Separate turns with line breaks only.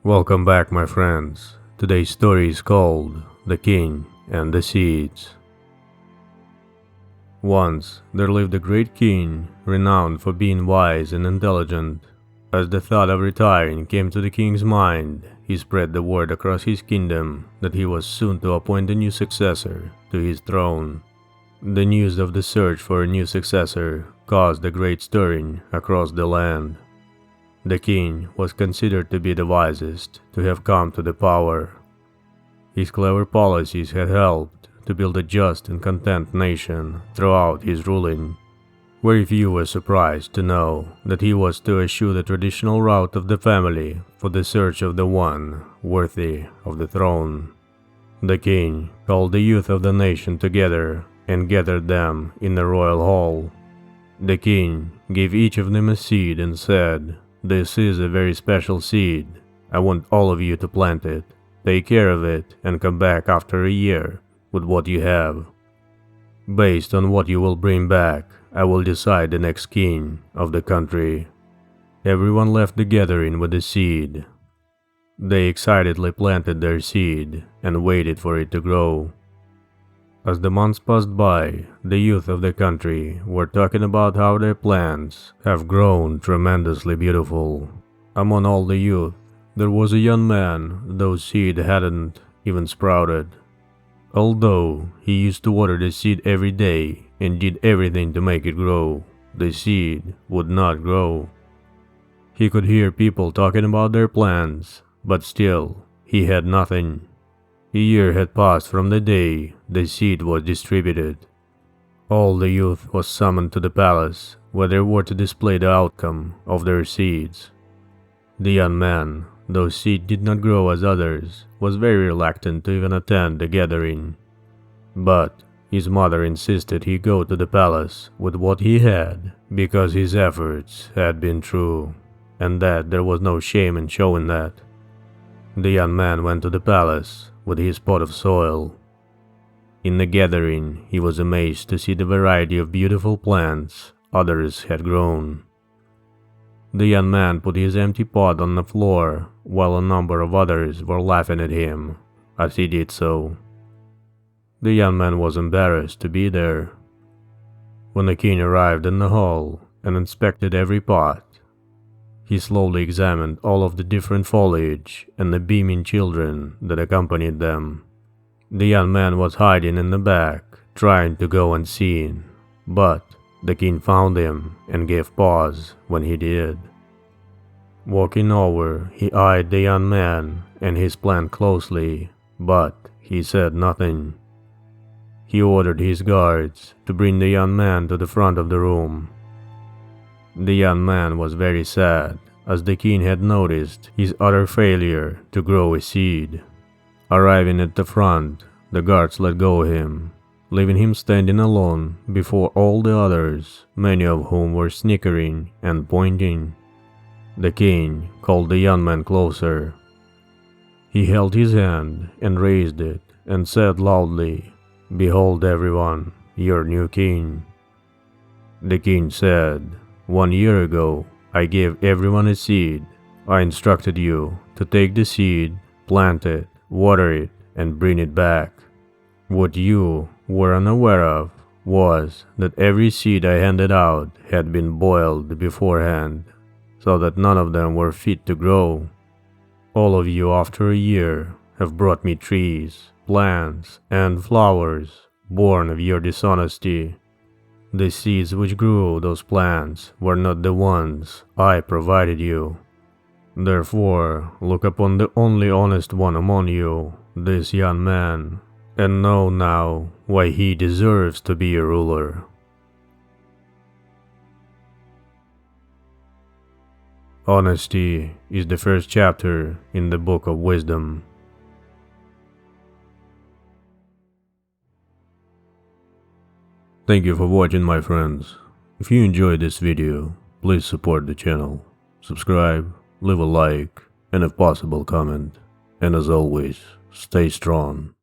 Welcome back, my friends. Today's story is called The King and the Seeds. Once there lived a great king, renowned for being wise and intelligent. As the thought of retiring came to the king's mind, he spread the word across his kingdom that he was soon to appoint a new successor to his throne. The news of the search for a new successor caused a great stirring across the land. The king was considered to be the wisest to have come to the power. His clever policies had helped to build a just and content nation throughout his ruling. Very few were surprised to know that he was to eschew the traditional route of the family for the search of the one worthy of the throne. The king called the youth of the nation together and gathered them in the royal hall. The king gave each of them a seed and said, "This is a very special seed. I want all of you to plant it, take care of it, and come back after a year with what you have. Based on what you will bring back, I will decide the next king of the country." Everyone left the gathering with the seed. They excitedly planted their seed and waited for it to grow. As the months passed by, the youth of the country were talking about how their plants have grown tremendously beautiful. Among all the youth, there was a young man whose seed hadn't even sprouted. Although he used to water the seed every day and did everything to make it grow, the seed would not grow. He could hear people talking about their plans, but still, he had nothing. A year had passed from the day the seed was distributed. All the youth was summoned to the palace, where they were to display the outcome of their seeds. The young man, though seed did not grow as others, was very reluctant to even attend the gathering. But his mother insisted he go to the palace with what he had, because his efforts had been true, and that there was no shame in showing that. The young man went to the palace with his pot of soil. In the gathering, he was amazed to see the variety of beautiful plants others had grown. The young man put his empty pot on the floor, while a number of others were laughing at him as he did so. The young man was embarrassed to be there. When the king arrived in the hall and inspected every pot, he slowly examined all of the different foliage and the beaming children that accompanied them. The young man was hiding in the back, trying to go unseen, but the king found him and gave pause when he did. Walking over, he eyed the young man and his plant closely, but he said nothing. He ordered his guards to bring the young man to the front of the room. The young man was very sad, as the king had noticed his utter failure to grow a seed. Arriving at the front, the guards let go of him, leaving him standing alone before all the others, many of whom were snickering and pointing. The king called the young man closer. He held his hand and raised it and said loudly, "Behold, everyone, your new king." The king said, "1 year ago, I gave everyone a seed. I instructed you to take the seed, plant it, water it, and bring it back. What you were unaware of was that every seed I handed out had been boiled beforehand, so that none of them were fit to grow. All of you after a year have brought me trees, plants, and flowers born of your dishonesty. The seeds which grew those plants were not the ones I provided you. Therefore, look upon the only honest one among you, this young man, and know now why he deserves to be a ruler." Honesty is the first chapter in the Book of Wisdom. Thank you for watching, my friends. If you enjoyed this video, please support the channel, subscribe, leave a like, and if possible comment. And as always, stay strong.